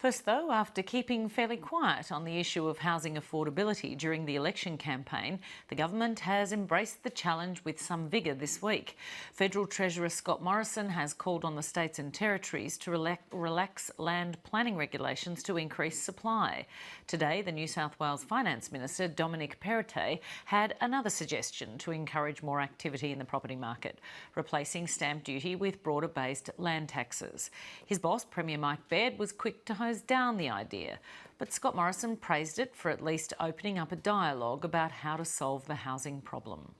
First though, after keeping fairly quiet on the issue of housing affordability during the election campaign, the government has embraced the challenge with some vigour this week. Federal Treasurer Scott Morrison has called on the states and territories to relax land planning regulations to increase supply. Today, the New South Wales Finance Minister, Dominic Perrottet, had another suggestion to encourage more activity in the property market, replacing stamp duty with broader-based land taxes. His boss, Premier Mike Baird, was quick to hose down the idea, but Scott Morrison praised it for at least opening up a dialogue about how to solve the housing problem.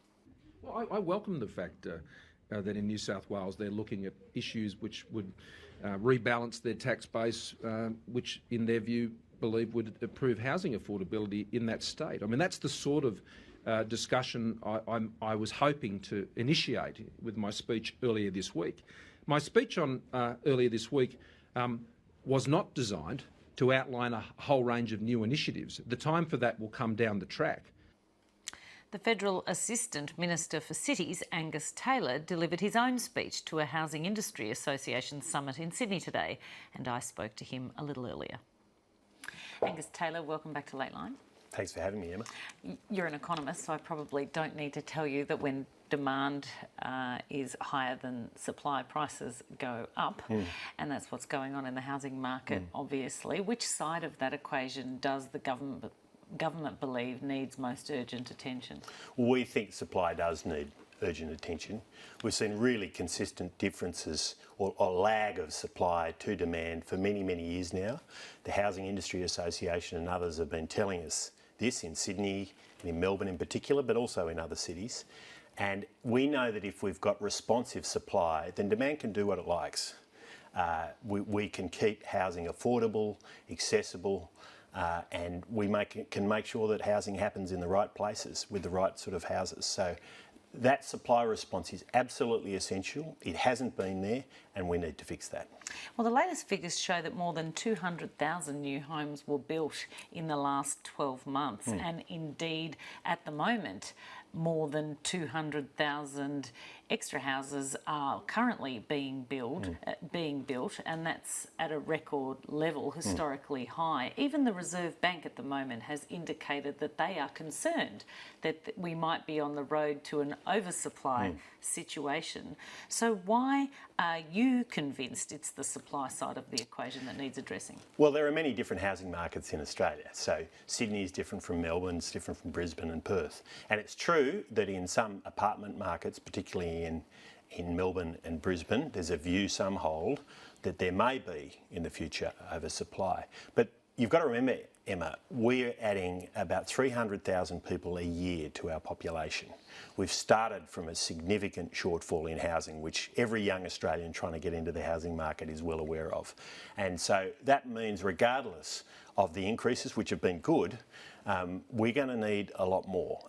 Well, I welcome the fact that in New South Wales they're looking at issues which would rebalance their tax base, which in their view believe would improve housing affordability in that state. I mean, that's the sort of discussion I was hoping to initiate with my speech earlier this week. My speech on earlier this week was not designed to outline a whole range of new initiatives. The time for that will come down the track. The Federal Assistant Minister for Cities, Angus Taylor, delivered his own speech to a Housing Industry Association summit in Sydney today, and I spoke to him a little earlier. Angus Taylor, welcome back to Lateline. Thanks for having me, Emma. You're an economist, so I probably don't need to tell you that when demand is higher than supply, prices go up, and that's what's going on in the housing market, obviously. Which side of that equation does the government believe needs most urgent attention? We think supply does need urgent attention. We've seen really consistent differences or lag of supply to demand for many, many years now. The Housing Industry Association and others have been telling us this in Sydney and in Melbourne in particular, but also in other cities. And we know that if we've got responsive supply, then demand can do what it likes. We can keep housing affordable, accessible, and we can make sure that housing happens in the right places with the right sort of houses. So that supply response is absolutely essential. It hasn't been there, and we need to fix that. Well, the latest figures show that more than 200,000 new homes were built in the last 12 months, and indeed, at the moment, more than 200,000 extra houses are currently being built, and that's at a record level, historically high. Even the Reserve Bank at the moment has indicated that they are concerned that we might be on the road to an oversupply situation. So why are you convinced it's the supply side of the equation that needs addressing? Well, there are many different housing markets in Australia. So Sydney is different from Melbourne, it's different from Brisbane and Perth. And it's true that in some apartment markets, particularly in Melbourne and Brisbane, there's a view some hold that there may be in the future oversupply. But you've got to remember, Emma, we're adding about 300,000 people a year to our population. We've started from a significant shortfall in housing, which every young Australian trying to get into the housing market is well aware of. And so that means regardless of the increases, which have been good, we're going to need a lot more.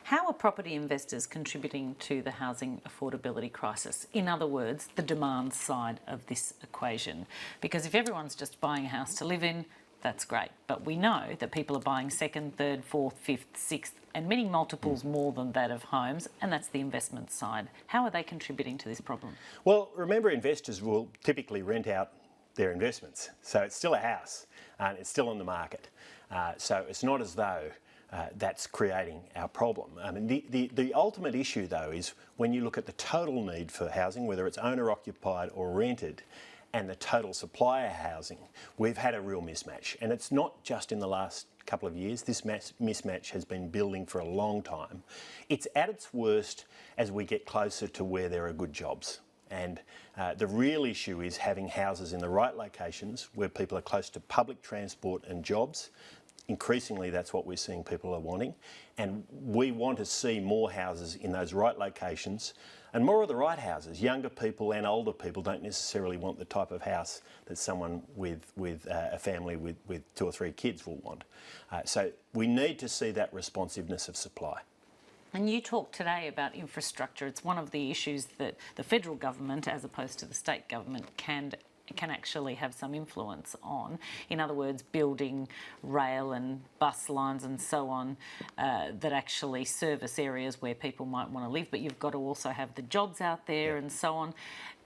How are property investors contributing to the housing affordability crisis? In other words, the demand side of this equation. Because if everyone's just buying a house to live in, that's great. But we know that people are buying second, third, fourth, fifth, sixth, and many multiples more than that of homes, and that's the investment side. How are they contributing to this problem? Well, remember, investors will typically rent out their investments. So it's still a house and it's still on the market. So it's not as though that's creating our problem. I mean, the ultimate issue, though, is when you look at the total need for housing, whether it's owner-occupied or rented, and the total supply of housing, we've had a real mismatch. And it's not just in the last couple of years. This mismatch has been building for a long time. It's at its worst as we get closer to where there are good jobs. And the real issue is having houses in the right locations where people are close to public transport and jobs. Increasingly, that's what we're seeing people are wanting. And we want to see more houses in those right locations and more of the right houses. Younger people and older people don't necessarily want the type of house that someone with a family with 2 or 3 kids will want. So we need to see that responsiveness of supply. And you talked today about infrastructure. It's one of the issues that the federal government, as opposed to the state government, can actually have some influence on. In other words, building rail and bus lines and so on that actually service areas where people might want to live, but you've got to also have the jobs out there and so on.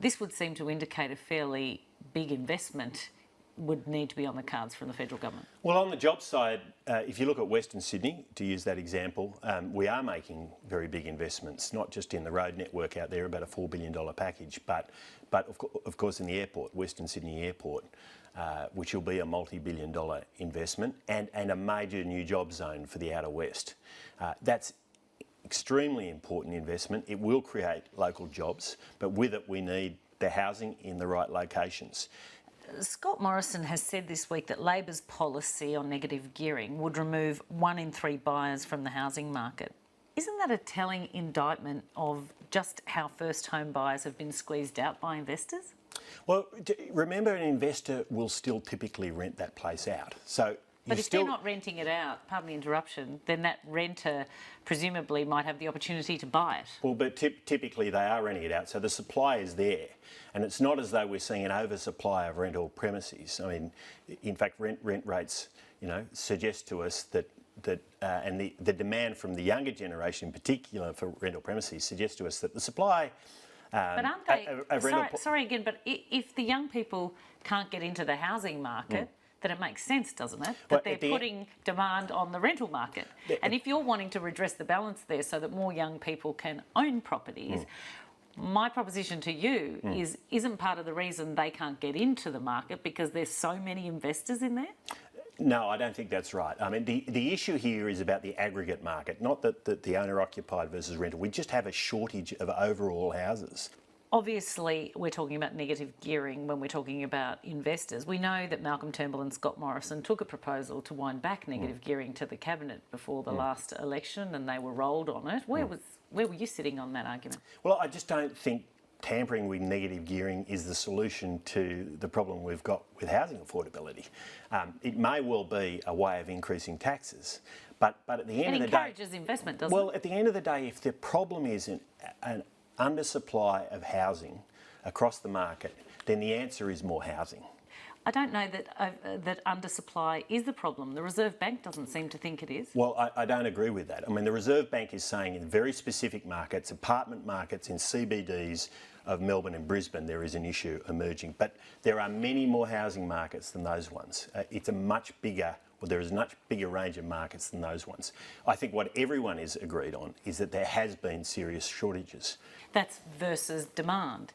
This would seem to indicate a fairly big investment would need to be on the cards from the federal government? Well, on the job side, if you look at Western Sydney, to use that example, we are making very big investments, not just in the road network out there, about a $4 billion package, but of course in the airport, Western Sydney Airport, which will be a multi-billion-dollar investment and a major new job zone for the outer west. That's extremely important investment. It will create local jobs, but with it we need the housing in the right locations. Scott Morrison has said this week that Labor's policy on negative gearing would remove 1 in 3 buyers from the housing market. Isn't that a telling indictment of just how first home buyers have been squeezed out by investors? Well, remember, an investor will still typically rent that place out. But if they're not renting it out, pardon the interruption, then that renter presumably might have the opportunity to buy it. Well, but typically they are renting it out, so the supply is there. And it's not as though we're seeing an oversupply of rental premises. I mean, in fact, rent rates, suggest to us that and the demand from the younger generation in particular for rental premises suggests to us that the supply but aren't they, sorry again, but if the young people can't get into the housing market, then it makes sense, doesn't it, that they're putting demand on the rental market. And if you're wanting to redress the balance there so that more young people can own properties, my proposition to you isn't part of the reason they can't get into the market because there's so many investors in there? No, I don't think that's right. I mean, the issue here is about the aggregate market, not that the owner-occupied versus rental. We just have a shortage of overall houses. Obviously, we're talking about negative gearing when we're talking about investors. We know that Malcolm Turnbull and Scott Morrison took a proposal to wind back negative gearing to the Cabinet before the last election and they were rolled on it. Where were you sitting on that argument? Well, I just don't think tampering with negative gearing is the solution to the problem we've got with housing affordability. It may well be a way of increasing taxes, but at the end of the day... It encourages investment, doesn't it? Well, at the end of the day, if the problem is an undersupply of housing across the market, then the answer is more housing. I don't know that undersupply is the problem. The Reserve Bank doesn't seem to think it is. Well, I don't agree with that. I mean, the Reserve Bank is saying in very specific markets, apartment markets in CBDs of Melbourne and Brisbane, there is an issue emerging. But there are many more housing markets than those ones. It's a much bigger... Well, there is a much bigger range of markets than those ones. I think what everyone is agreed on is that there has been serious shortages. That's versus demand.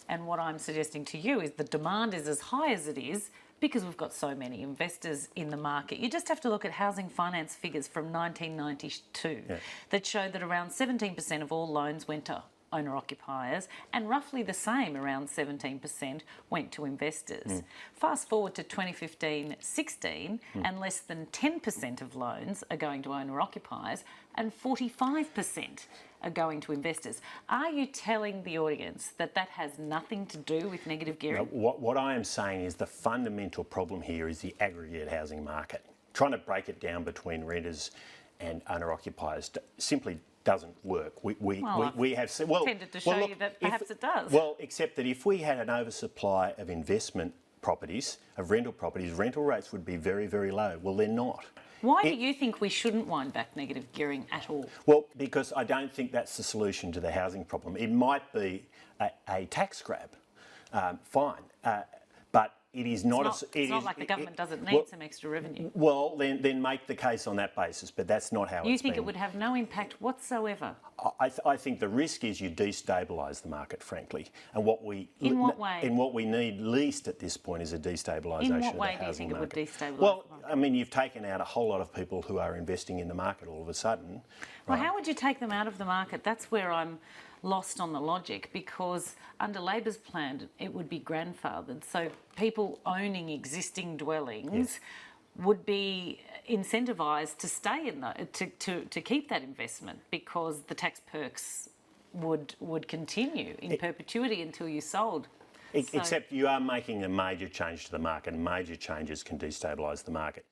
And what I'm suggesting to you is the demand is as high as it is because we've got so many investors in the market. You just have to look at housing finance figures from 1992 that show that around 17% of all loans went to owner-occupiers and roughly the same, around 17%, went to investors. Fast forward to 2015-16 and less than 10% of loans are going to owner-occupiers and 45% are going to investors. Are you telling the audience that that has nothing to do with negative gearing? No, what I am saying is the fundamental problem here is the aggregate housing market. Trying to break it down between renters and owner-occupiers simply doesn't work. We have tended to show you that perhaps it does. Well, except that if we had an oversupply of investment properties, of rental properties, rental rates would be very, very low. Well, they're not. Why do you think we shouldn't wind back negative gearing at all? Well, because I don't think that's the solution to the housing problem. It might be a tax grab, fine, but it is not. It's not like the government doesn't need some extra revenue. Well, then make the case on that basis, but that's not how you think it would have no impact whatsoever? I think the risk is you destabilise the market, frankly. And what we in what way? And what we need least at this point is a destabilisation of the housing market. In what way do you think it would destabilise? Well, I mean, you've taken out a whole lot of people who are investing in the market all of a sudden. Well, how would you take them out of the market? That's where I'm lost on the logic, because under Labor's plan it would be grandfathered, so people owning existing dwellings would be incentivised to stay in to keep that investment, because the tax perks would continue in perpetuity until you sold. Except you are making a major change to the market, and major changes can destabilise the market.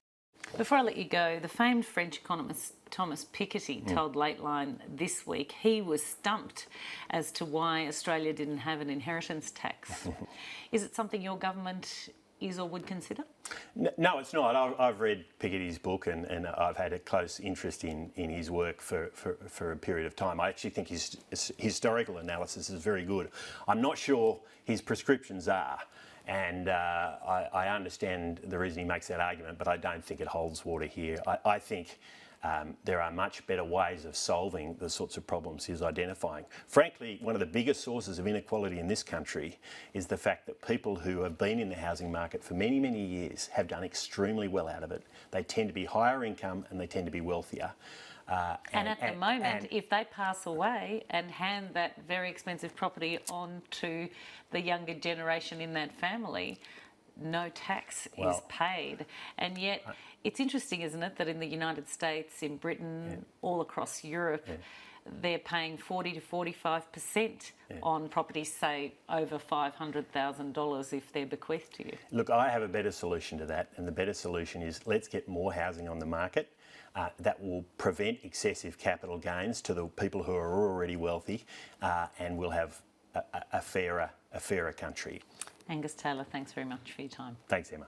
Before I let you go, the famed French economist Thomas Piketty told Lateline this week he was stumped as to why Australia didn't have an inheritance tax. Is it something your government is or would consider? No, it's not. I've read Piketty's book and I've had a close interest in his work for a period of time. I actually think his historical analysis is very good. I'm not sure his prescriptions are. And I understand the reason he makes that argument, but I don't think it holds water here. I think there are much better ways of solving the sorts of problems he's identifying. Frankly, one of the biggest sources of inequality in this country is the fact that people who have been in the housing market for many, many years have done extremely well out of it. They tend to be higher income and they tend to be wealthier. And at the moment, if they pass away and hand that very expensive property on to the younger generation in that family, no tax is paid. And yet, it's interesting, isn't it, that in the United States, in Britain, all across Europe, they're paying 40 to 45% on properties, say, over $500,000 if they're bequeathed to you. Look, I have a better solution to that, and the better solution is let's get more housing on the market. That will prevent excessive capital gains to the people who are already wealthy, and we'll have a fairer country. Angus Taylor, thanks very much for your time. Thanks, Emma.